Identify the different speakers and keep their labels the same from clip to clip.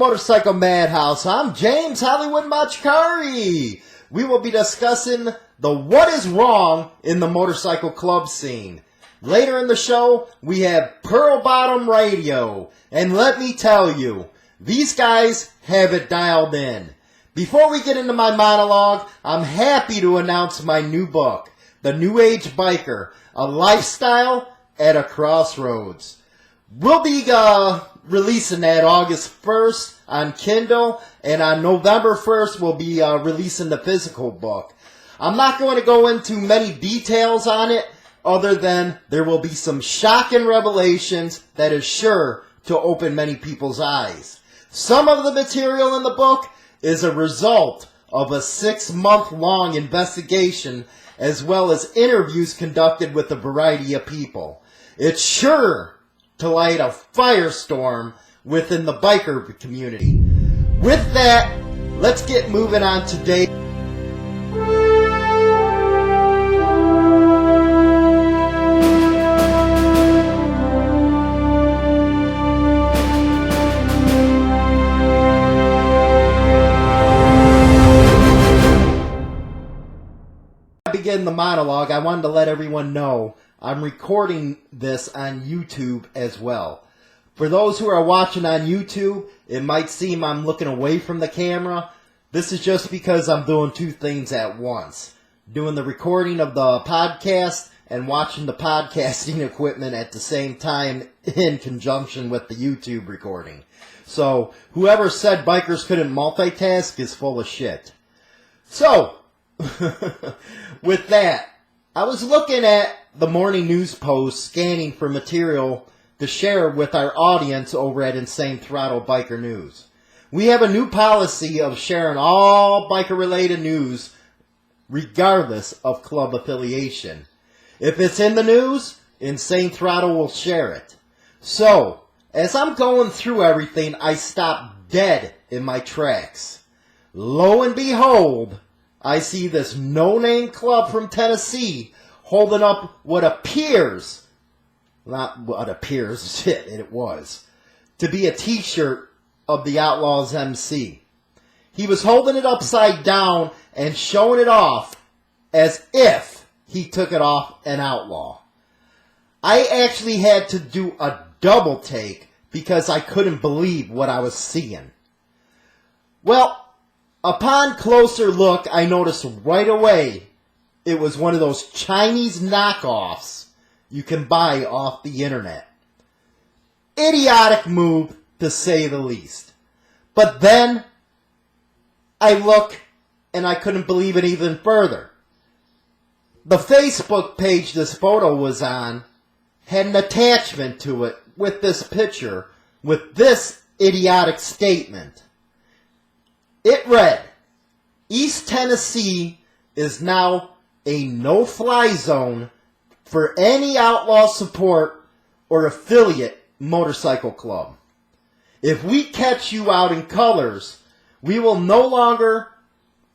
Speaker 1: Motorcycle Madhouse I'm James Hollywood macecari. We will be discussing the what is wrong in the motorcycle club scene. Later in the show, we have Pearl Bottom Radio. And let me tell you, these guys have it dialed in. Before we get into my monologue, I'm happy to announce my new book, The New Age Biker, a lifestyle at a crossroads. We'll be releasing that August 1st on Kindle, and on November 1st we'll be releasing the physical book. I'm not going to go into many details on it, other than there will be some shocking revelations that is sure to open many people's eyes. Some of the material in the book is a result of a 6-month-long investigation, as well as interviews conducted with a variety of people. It's sure to light a firestorm within the biker community. With that, let's get moving on today. To begin the monologue, I wanted to let everyone know I'm recording this on YouTube as well. For those who are watching on YouTube, it might seem I'm looking away from the camera. This is just because I'm doing two things at once. Doing the recording of the podcast and watching the podcasting equipment at the same time in conjunction with the YouTube recording. So, whoever said bikers couldn't multitask is full of shit. So, with that, I was looking at the morning news post, scanning for material to share with our audience over at Insane Throttle Biker News. We have a new policy of sharing all biker-related news regardless of club affiliation. If it's in the news, Insane Throttle will share it. So, as I'm going through everything, I stop dead in my tracks. Lo and behold, I see this no-name club from Tennessee holding up what appears, not what appears, it was, to be a t-shirt of the Outlaws MC. He was holding it upside down and showing it off as if he took it off an outlaw. I actually had to do a double take because I couldn't believe what I was seeing. Well, upon closer look, I noticed right away it was one of those Chinese knockoffs you can buy off the internet. Idiotic move, to say the least. But then, I look, and I couldn't believe it even further. The Facebook page this photo was on had an attachment to it with this picture, with this idiotic statement. It read, East Tennessee is now a no-fly zone for any outlaw support or affiliate motorcycle club. If we catch you out in colors, we will no longer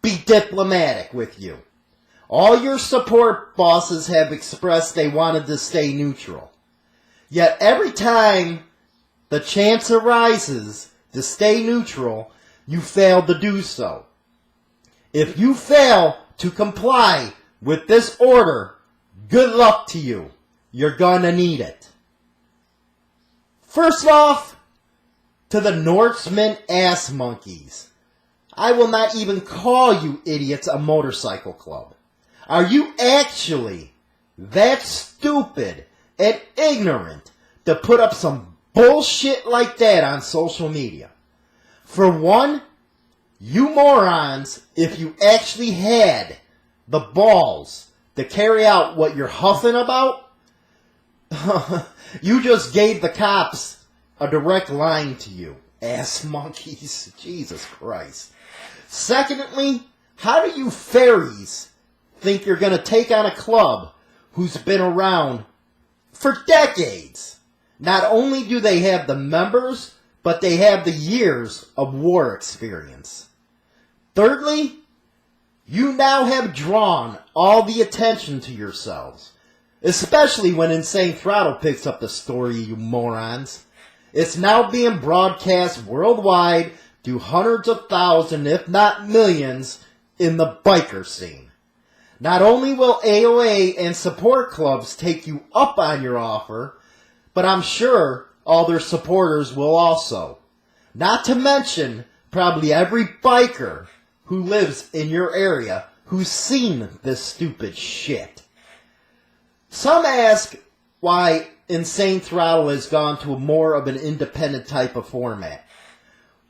Speaker 1: be diplomatic with you. All your support bosses have expressed they wanted to stay neutral. Yet every time the chance arises to stay neutral, you fail to do so. If you fail to comply with this order, good luck to you. You're gonna need it. First off, to the Norseman ass monkeys. I will not even call you idiots a motorcycle club. Are you actually that stupid and ignorant to put up some bullshit like that on social media? For one, you morons, if you actually had the balls to carry out what you're huffing about, you just gave the cops a direct line to you. Ass monkeys. Jesus Christ. Secondly, how do you fairies think you're going to take on a club who's been around for decades? Not only do they have the members, but they have the years of war experience. Thirdly, you now have drawn all the attention to yourselves, especially when Insane Throttle picks up the story, you morons. It's now being broadcast worldwide to hundreds of thousands, if not millions, in the biker scene. Not only will AOA and support clubs take you up on your offer, but I'm sure all their supporters will also. Not to mention probably every biker who lives in your area who's seen this stupid shit. Some ask why Insane Throttle has gone to more of an independent type of format.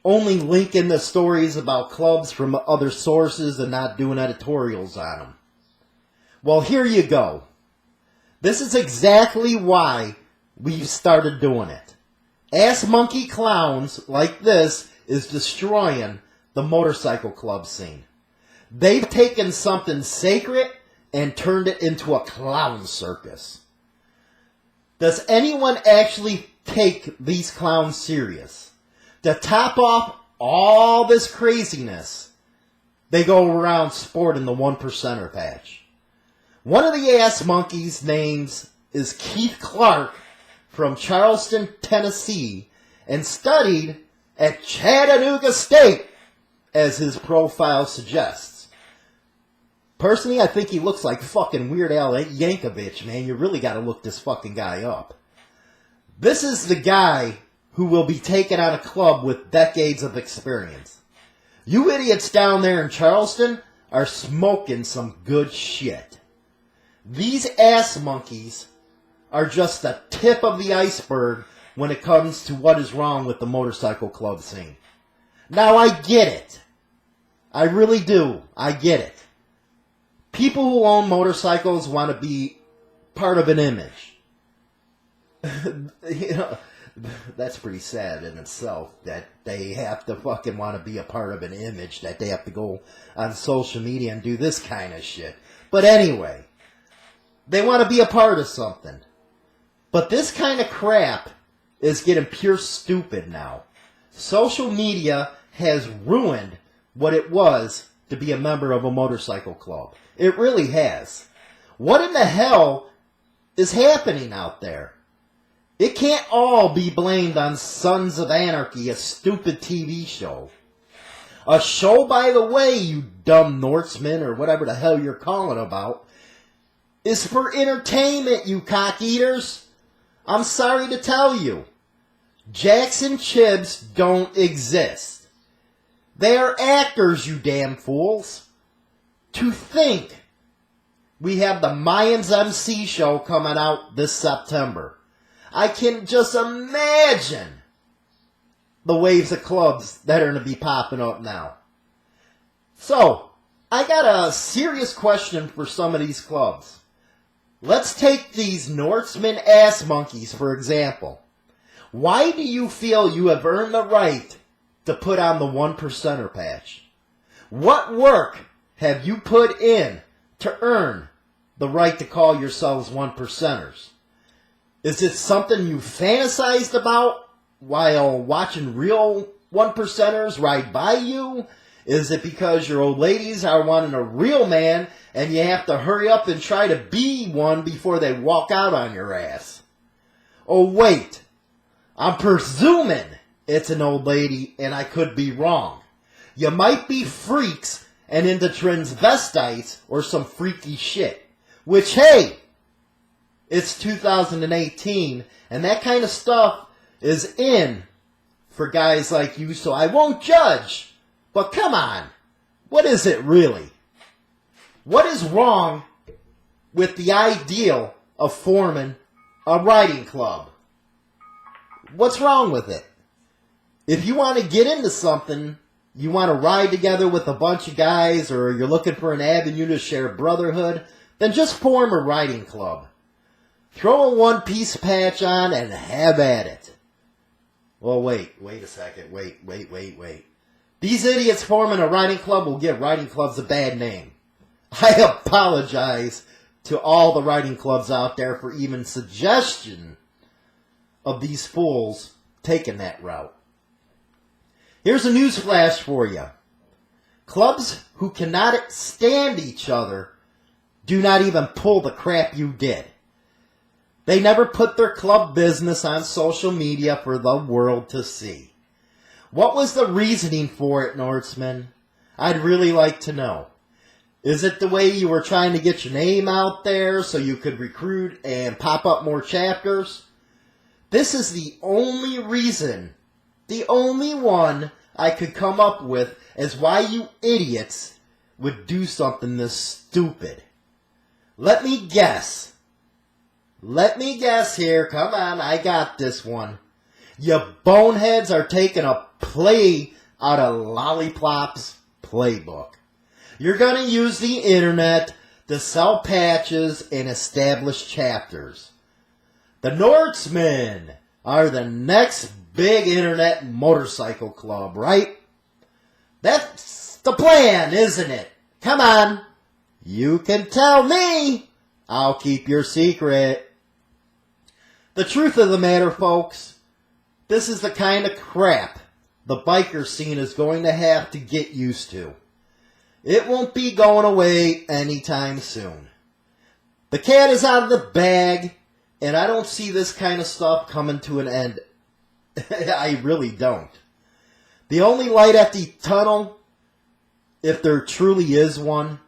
Speaker 1: Only linking the stories about clubs from other sources and not doing editorials on them. Well, here you go. This is exactly why we've started doing it. Ass monkey clowns like this is destroying the motorcycle club scene. They've taken something sacred and turned it into a clown circus. Does anyone actually take these clowns serious? To top off all this craziness, they go around sporting the 1%er patch. One of the ass monkeys' names is Keith Clark from Charleston, Tennessee, and studied at Chattanooga State, as his profile suggests. Personally, I think he looks like fucking Weird Al Yankovic, man. You really gotta look this fucking guy up. This is the guy who will be taking on a club with decades of experience. You idiots down there in Charleston are smoking some good shit. These ass monkeys are just the tip of the iceberg when it comes to what is wrong with the motorcycle club scene. Now, I get it. I really do. I get it. People who own motorcycles want to be part of an image. You know, that's pretty sad in itself, that they have to fucking want to be a part of an image, that they have to go on social media and do this kind of shit. But anyway, they want to be a part of something. But this kind of crap is getting pure stupid now. Social media has ruined what it was to be a member of a motorcycle club. It really has. What in the hell is happening out there? It can't all be blamed on Sons of Anarchy, a stupid TV show. A show, by the way, you dumb Norseman, or whatever the hell you're calling about, is for entertainment, you cock-eaters. I'm sorry to tell you. Jackson Chibs don't exist. They are actors, you damn fools. To think we have the Mayans MC show coming out this September. I can just imagine the waves of clubs that are going to be popping up now. So, I got a serious question for some of these clubs. Let's take these Norseman ass monkeys, for example. Why do you feel you have earned the right to put on the 1%er patch? What work have you put in to earn the right to call yourselves 1%ers? Is it something you fantasized about while watching real 1%ers ride by you? Is it because your old ladies are wanting a real man and you have to hurry up and try to be one before they walk out on your ass? Oh wait, I'm presuming it's an old lady and I could be wrong. You might be freaks and into transvestites or some freaky shit. Which, hey, it's 2018 and that kind of stuff is in for guys like you, so I won't judge. But come on, what is it really? What is wrong with the ideal of forming a riding club? What's wrong with it? If you want to get into something, you want to ride together with a bunch of guys, or you're looking for an avenue to share brotherhood, then just form a riding club. Throw a one-piece patch on and have at it. Well, wait a second. Wait. These idiots forming a riding club will give riding clubs a bad name. I apologize to all the riding clubs out there for even suggestion of these fools taking that route. Here's a news flash for you. Clubs who cannot stand each other do not even pull the crap you did. They never put their club business on social media for the world to see. What was the reasoning for it, Norseman? I'd really like to know. Is it the way you were trying to get your name out there so you could recruit and pop up more chapters? This is the only reason, the only one I could come up with as why you idiots would do something this stupid. Let me guess. Let me guess here. Come on, I got this one. You boneheads are taking a play out of Lollipop's playbook. You're going to use the internet to sell patches and establish chapters. The Norsemen are the next big internet motorcycle club, right? That's the plan, isn't it? Come on. You can tell me. I'll keep your secret. The truth of the matter, folks, this is the kind of crap the biker scene is going to have to get used to. It won't be going away anytime soon. The cat is out of the bag, and I don't see this kind of stuff coming to an end. I really don't. The only light at the tunnel, if there truly is one,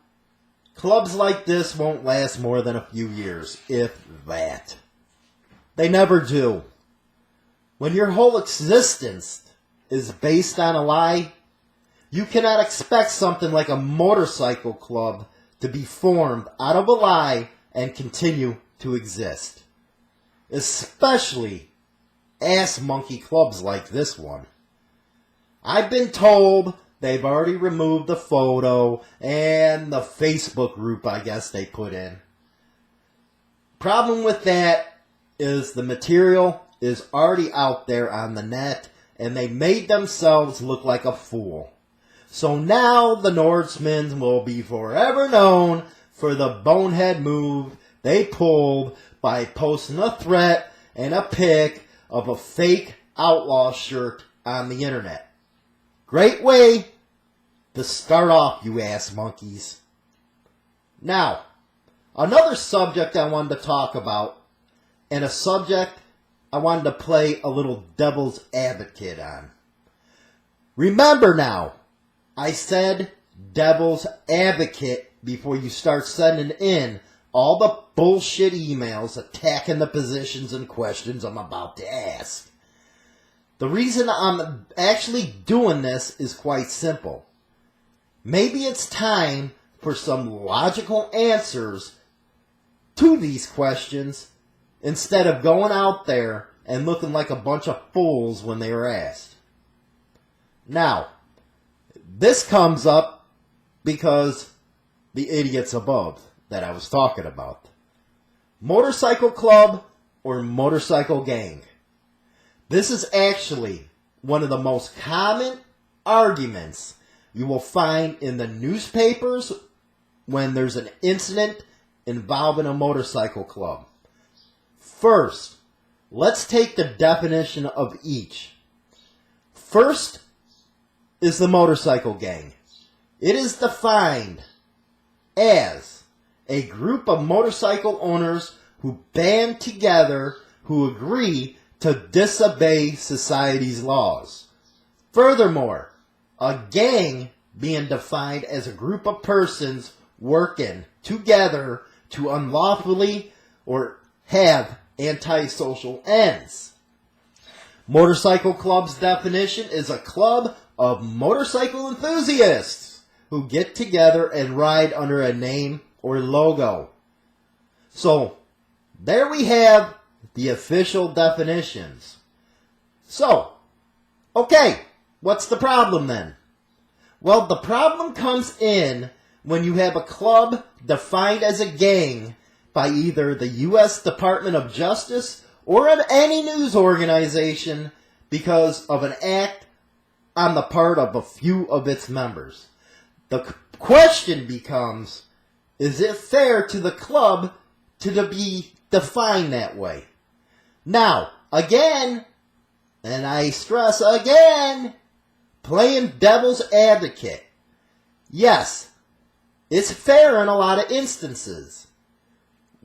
Speaker 1: clubs like this won't last more than a few years, if that. They never do. When your whole existence is based on a lie, you cannot expect something like a motorcycle club to be formed out of a lie and continue to exist. Especially ass monkey clubs like this one. I've been told they've already removed the photo and the Facebook group I guess they put in. Problem with that is the material is already out there on the net and they made themselves look like a fool. So now the Norsemen will be forever known for the bonehead move they pulled by posting a threat and a pic of a fake outlaw shirt on the internet. Great way to start off, you ass monkeys. Now, another subject I wanted to talk about, and a subject I wanted to play a little devil's advocate on. Remember now, I said devil's advocate before you start sending in all the bullshit emails attacking the positions and questions I'm about to ask. The reason I'm actually doing this is quite simple. Maybe it's time for some logical answers to these questions instead of going out there and looking like a bunch of fools when they were asked. Now, this comes up because the idiots above that I was talking about. Motorcycle club or motorcycle gang? This is actually one of the most common arguments you will find in the newspapers when there's an incident involving a motorcycle club. First, let's take the definition of each. First is the motorcycle gang. It is defined as a group of motorcycle owners who band together who agree to disobey society's laws. Furthermore, a gang being defined as a group of persons working together to unlawfully or have antisocial ends. Motorcycle club's definition is a club of motorcycle enthusiasts who get together and ride under a name or logo. So, there we have the official definitions. So, okay, what's the problem then? Well, the problem comes in when you have a club defined as a gang by either the U.S. Department of Justice or of any news organization because of an act on the part of a few of its members. The question becomes, is it fair to the club to be defined that way? Now, again, and I stress again, playing devil's advocate. Yes, it's fair in a lot of instances.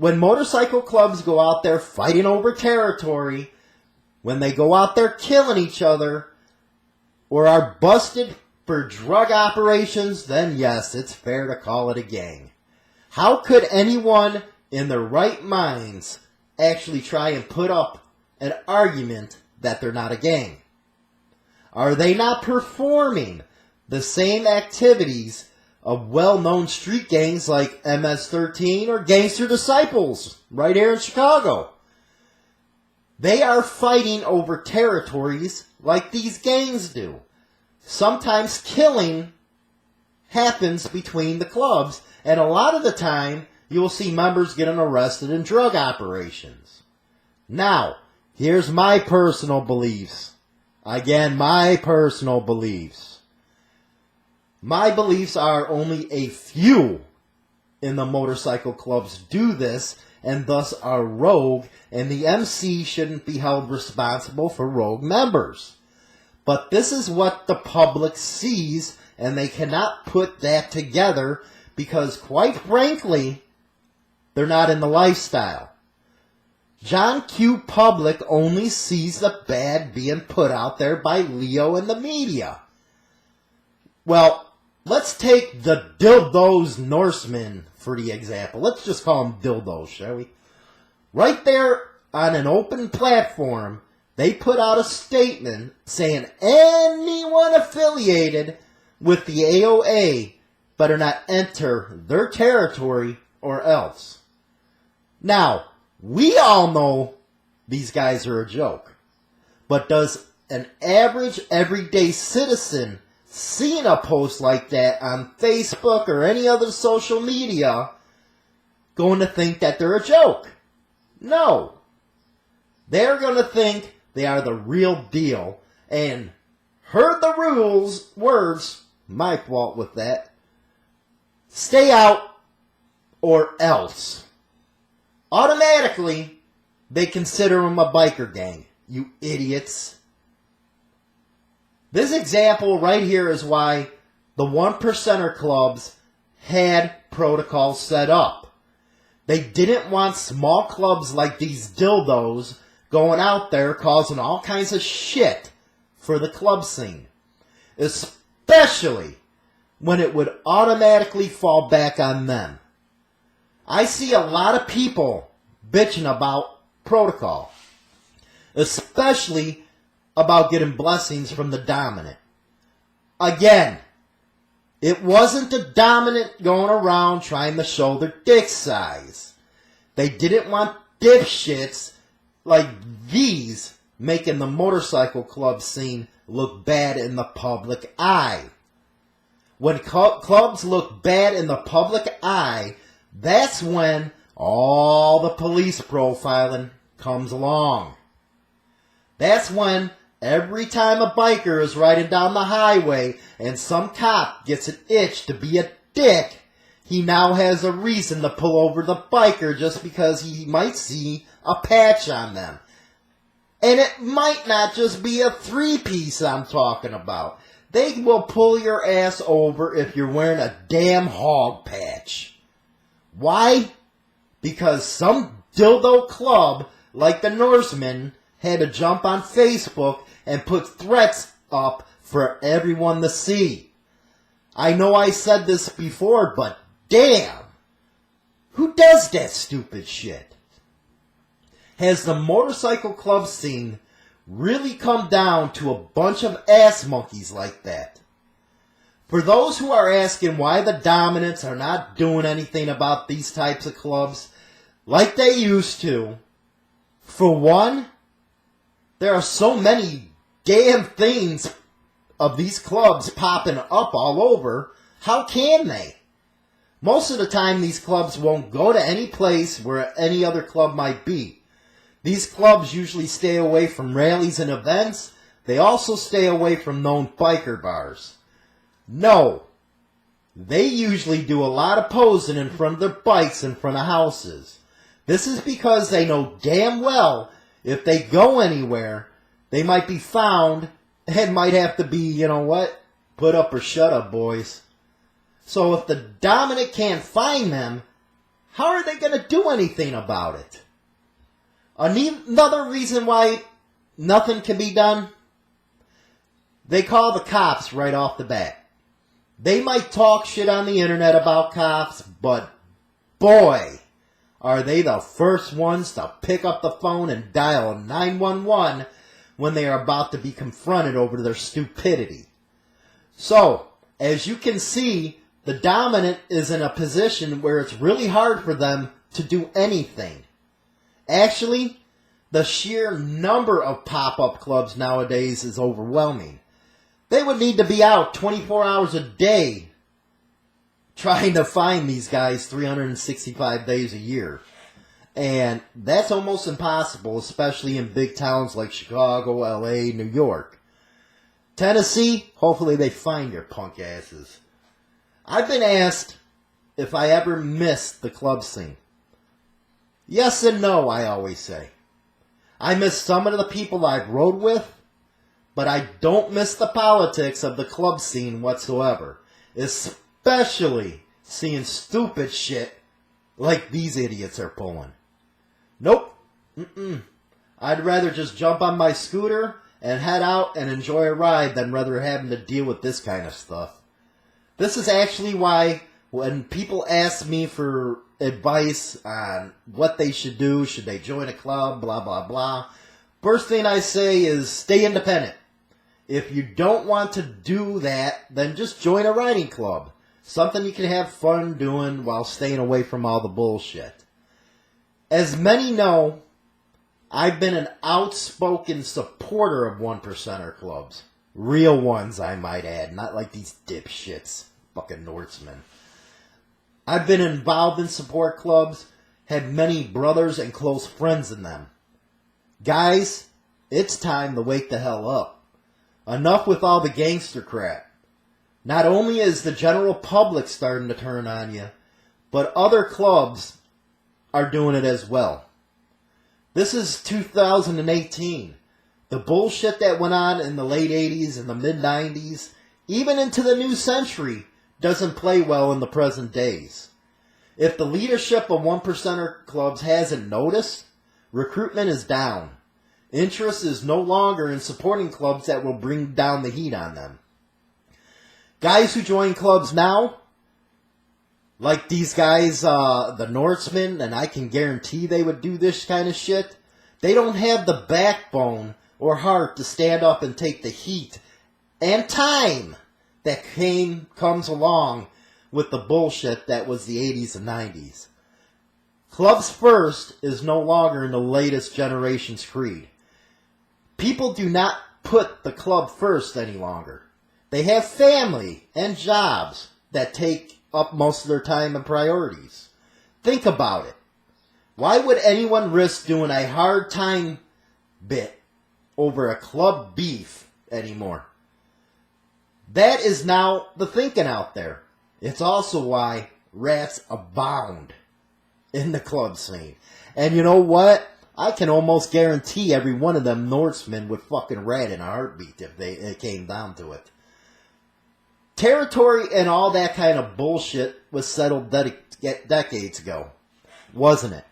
Speaker 1: when motorcycle clubs go out there fighting over territory, when they go out there killing each other, or are busted for drug operations, then yes, it's fair to call it a gang. How could anyone in their right minds actually try and put up an argument that they're not a gang? Are they not performing the same activities of well-known street gangs like MS-13 or Gangster Disciples right here in Chicago? They are fighting over territories like these gangs do. Sometimes killing happens between the clubs, and a lot of the time you will see members getting arrested in drug operations. Now, here's my personal beliefs. Again, my personal beliefs. My beliefs are only a few in the motorcycle clubs do this and thus are rogue, and the MC shouldn't be held responsible for rogue members. But this is what the public sees, and they cannot put that together because, quite frankly, they're not in the lifestyle. John Q. Public only sees the bad being put out there by Leo and the media. Well, let's take the Dildos Norsemen for the example. Let's just call them dildos, shall we? Right there on an open platform, they put out a statement saying anyone affiliated with the AOA better not enter their territory or else. Now, we all know these guys are a joke. But does an average, everyday citizen seeing a post like that on Facebook or any other social media going to think that they're a joke? No. They're going to think they are the real deal and heard the words, my fault with that, stay out or else. Automatically, they consider them a biker gang. You idiots. This example right here is why the 1%er clubs had protocols set up. They didn't want small clubs like these dildos going out there causing all kinds of shit for the club scene. Especially when it would automatically fall back on them. I see a lot of people bitching about protocol. Especially about getting blessings from the dominant. Again, it wasn't the dominant going around trying to show their dick size. They didn't want dipshits like these making the motorcycle club scene look bad in the public eye. When clubs look bad in the public eye, that's when all the police profiling comes along. That's when every time a biker is riding down the highway and some cop gets an itch to be a dick, he now has a reason to pull over the biker just because he might see a patch on them. And it might not just be a three-piece I'm talking about. They will pull your ass over if you're wearing a damn hog patch. Why? Because some dildo club like the Norsemen had to jump on Facebook and put threats up for everyone to see. I know I said this before, but damn! Who does that stupid shit? Has the motorcycle club scene really come down to a bunch of ass monkeys like that? For those who are asking why the dominants are not doing anything about these types of clubs like they used to, for one, there are so many damn things of these clubs popping up all over. How can they? Most of the time, these clubs won't go to any place where any other club might be. These clubs usually stay away from rallies and events. They also stay away from known biker bars. No. They usually do a lot of posing in front of their bikes in front of houses. This is because they know damn well if they go anywhere, they might be found and might have to be, you know what, put up or shut up, boys. So if the dominant can't find them, how are they going to do anything about it? Another reason why nothing can be done, they call the cops right off the bat. They might talk shit on the internet about cops, but boy, are they the first ones to pick up the phone and dial 911 when they are about to be confronted over their stupidity. So, as you can see, the dominant is in a position where it's really hard for them to do anything. Actually, the sheer number of pop-up clubs nowadays is overwhelming. They would need to be out 24 hours a day trying to find these guys 365 days a year. And that's almost impossible, especially in big towns like Chicago, LA, New York. Tennessee, hopefully they find your punk asses. I've been asked if I ever missed the club scene. Yes and no, I always say. I miss some of the people I've rode with, but I don't miss the politics of the club scene whatsoever. Especially seeing stupid shit like these idiots are pulling. Nope. I'd rather just jump on my scooter and head out and enjoy a ride than rather having to deal with this kind of stuff. This is actually why when people ask me for advice on what they should do, should they join a club, blah, blah, blah, first thing I say is stay independent. If you don't want to do that, then just join a riding club. Something you can have fun doing while staying away from all the bullshit. As many know, I've been an outspoken supporter of one percenter clubs. Real ones, I might add, not like these dipshits, fucking Norsemen. I've been involved in support clubs, had many brothers and close friends in them. Guys, it's time to wake the hell up. Enough with all the gangster crap. Not only is the general public starting to turn on you, but other clubs are doing it as well. This is 2018. The bullshit that went on in the late 80s and the mid 90s, even into the new century, doesn't play well in the present days. If the leadership of one percenter clubs hasn't noticed, recruitment is down. Interest is no longer in supporting clubs that will bring down the heat on them. Guys who join clubs now, like these guys, the Norsemen, and I can guarantee they would do this kind of shit, they don't have the backbone or heart to stand up and take the heat and time that comes along with the bullshit that was the 80s and 90s. Clubs first is no longer in the latest generation's creed. People do not put the club first any longer. They have family and jobs that take up most of their time and priorities. Think about it. Why would anyone risk doing a hard time bit over a club beef anymore? That is now the thinking out there. It's also why rats abound in the club scene. And you know what? I can almost guarantee every one of them Norsemen would fucking rat in a heartbeat if it came down to it. Territory and all that kind of bullshit was settled decades ago, wasn't it?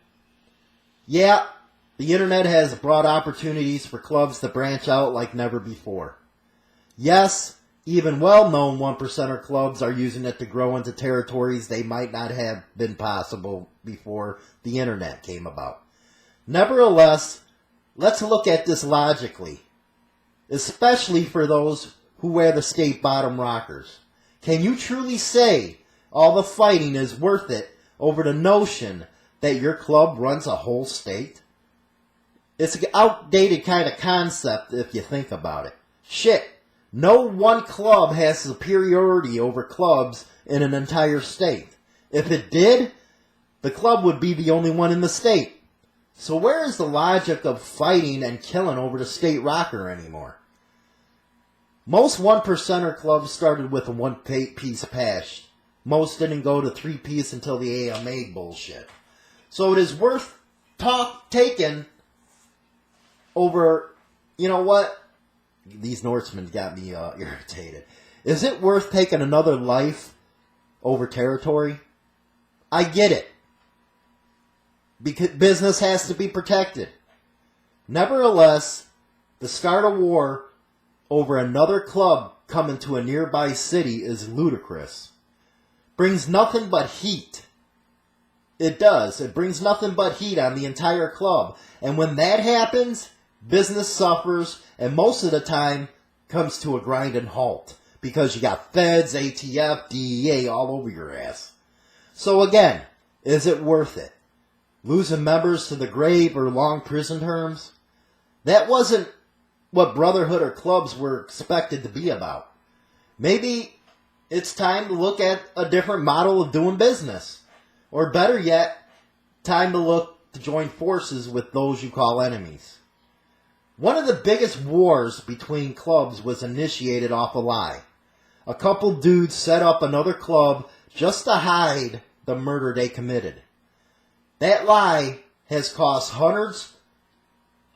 Speaker 1: Yeah, the internet has brought opportunities for clubs to branch out like never before. Yes, even well-known one-percenter clubs are using it to grow into territories they might not have been possible before the internet came about. Nevertheless, let's look at this logically, especially for those who wear the state bottom rockers. Can you truly say all the fighting is worth it over the notion that your club runs a whole state? It's an outdated kind of concept if you think about it. Shit, no one club has superiority over clubs in an entire state. If it did, the club would be the only one in the state. So where is the logic of fighting and killing over the state rocker anymore? Most one-percenter clubs started with a one-piece patch. Most didn't go to three-piece until the AMA bullshit. So it is worth taking over, you know what? These Norsemen got me irritated. Is it worth taking another life over territory? I get it. because business has to be protected. Nevertheless, the start a war over another club coming to a nearby city is ludicrous. Brings nothing but heat. It does. It brings nothing but heat on the entire club. And when that happens, business suffers, and most of the time comes to a grinding halt. Because you got feds, ATF, DEA all over your ass. So again, is it worth it? Losing members to the grave or long prison terms? That wasn't what brotherhood or clubs were expected to be about. Maybe it's time to look at a different model of doing business. Or better yet, time to look to join forces with those you call enemies. One of the biggest wars between clubs was initiated off a lie. A couple dudes set up another club just to hide the murder they committed. That lie has cost hundreds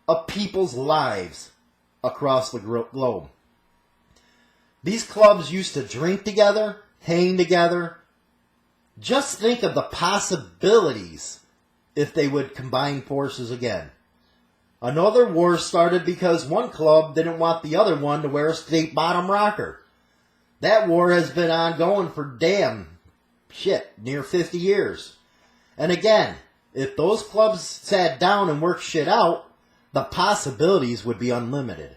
Speaker 1: of people's lives across the globe. These clubs used to drink together, hang together. Just think of the possibilities if they would combine forces again. Another war started because one club didn't want the other one to wear a straight bottom rocker. That war has been ongoing for near 50 years. And again, if those clubs sat down and worked shit out, the possibilities would be unlimited.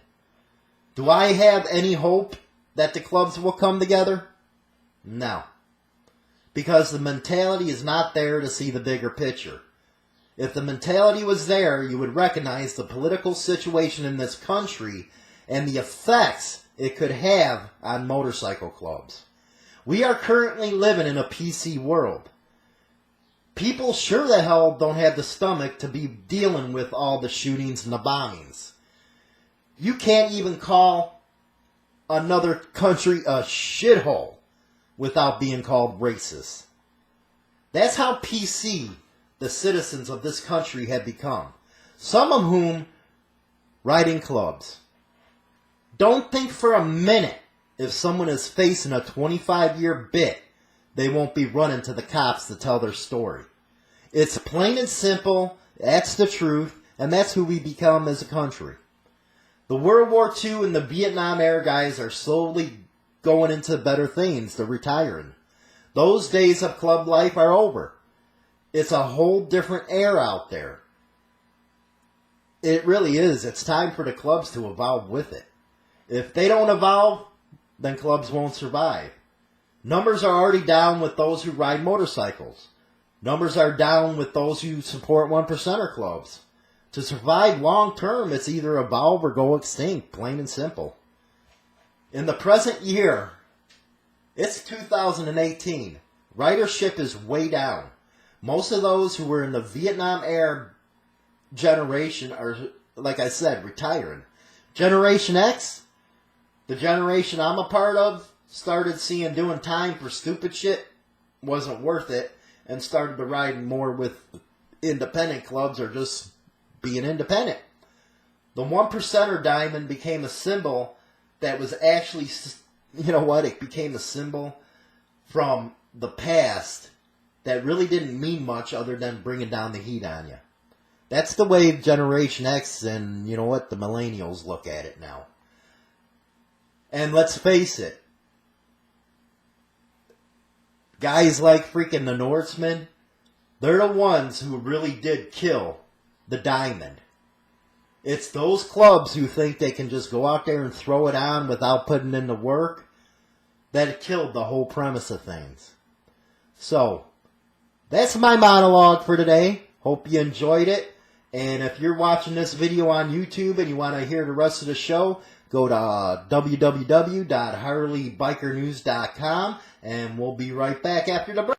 Speaker 1: Do I have any hope that the clubs will come together? No. Because the mentality is not there to see the bigger picture. If the mentality was there, you would recognize the political situation in this country and the effects it could have on motorcycle clubs. We are currently living in a PC world. People sure the hell don't have the stomach to be dealing with all the shootings and the bombings. You can't even call another country a shithole without being called racist. That's how PC the citizens of this country have become. Some of whom ride in clubs. Don't think for a minute if someone is facing a 25-year bit, they won't be running to the cops to tell their story. It's plain and simple, that's the truth, and that's who we become as a country. The World War II and the Vietnam era guys are slowly going into better things. They're retiring. Those days of club life are over. It's a whole different era out there. It really is. It's time for the clubs to evolve with it. If they don't evolve, then clubs won't survive. Numbers are already down with those who ride motorcycles. Numbers are down with those who support 1%er clubs. To survive long term, it's either evolve or go extinct, plain and simple. In the present year, it's 2018. Ridership is way down. Most of those who were in the Vietnam era generation are, like I said, retiring. Generation X, the generation I'm a part of, started seeing doing time for stupid shit wasn't worth it and started to ride more with independent clubs or just being independent. The 1%er diamond became a symbol that was actually, you know what, it became a symbol from the past that really didn't mean much other than bringing down the heat on you. That's the way Generation X and, you know what, the millennials look at it now. And let's face it, guys like freaking the Norsemen, they're the ones who really did kill the diamond. It's those clubs who think they can just go out there and throw it on without putting in the work that killed the whole premise of things. So, that's my monologue for today. Hope you enjoyed it. And if you're watching this video on YouTube and you want to hear the rest of the show, go to www.harleybikernews.com and we'll be right back after the break.